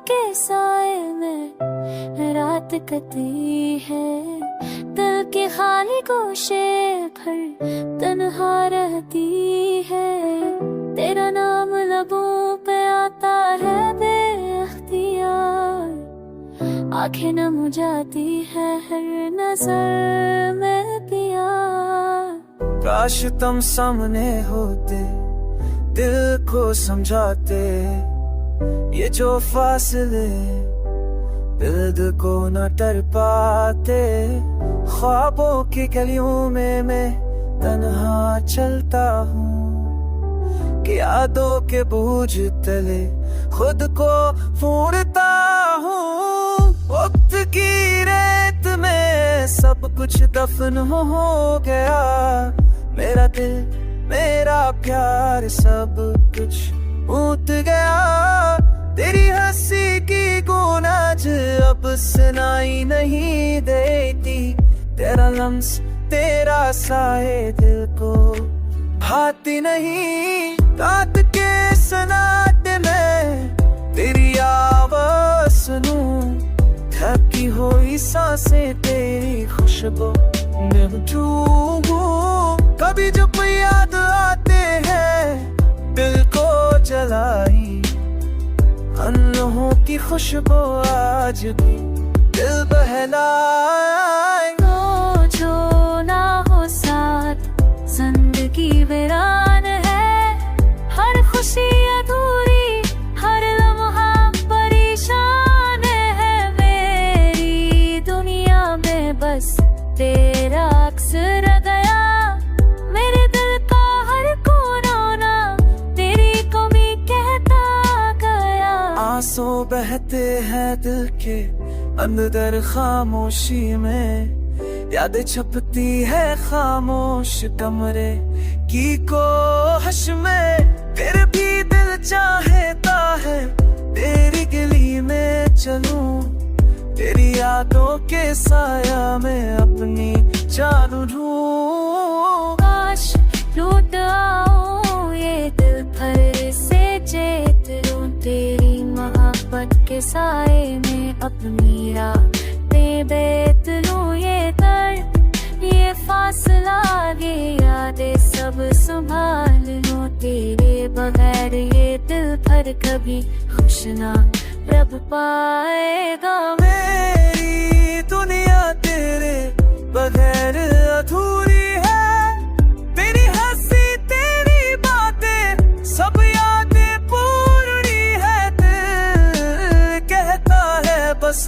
के साए में रात कटी है, दिल के खाली गोशे भर तन्हा रहती है। तेरा नाम लबों पे आता है बेअख्तियार, आंखें नम हो जाती है हर नजर में पिया। काश तुम सामने होते, दिल को समझाते, ये जो फासले दिल को न डर पाते। ख्वाबों की गलियों में मैं तन्हा चलता हूँ, कि यादों के बोझ तले खुद को फोड़ता हूँ। वक्त की रेत में सब कुछ दफन हो गया, मेरा दिल मेरा प्यार सब कुछ टूट गया। तेरी हंसी की गूंज अब सुनाई नहीं देती, तेरा लम्स तेरा साए दिल को भाती नहीं। रात के सन्नाटे में तेरी आवाज़ सुनूं, थकी हुई सांसें तेरी खुशबू में डूबूं। कभी जब याद आते हैं दिल को जलाई, अनहों की खुशबू आज भी दिल बहलाए। तो जो ना हो साथ जिंदगी वीरान है, हर खुशी अधूरी, हर लम्हा परेशान है। मेरी दुनिया में बस तेरा अक्स रह गया, मेरे दिल का हर कोना तेरी कमी कहता गया। आंसू बहते हैं दिल के अंदर खामोशी में, यादें छपती है खामोश कमरे की कोहश में। फिर भी दिल चाहता है तेरी गली में चलूं, तेरी यादों के साया में अपनी जान ढूंढूं। काश लूट आओ ये दिल भर से चेत लूं, तेरी मोहब्बत के साए में अपनी रातें बेत लूं। ये दर्द ये फासला ये यादें सब संभाल लूं, तेरे बगैर ये दिल भर कभी खुश ना रब पाएगा। मेरी दुनिया तेरे बगैर अधूरी है, तेरी हंसी तेरी बातें सब यादें पूरी है। दिल कहता है बस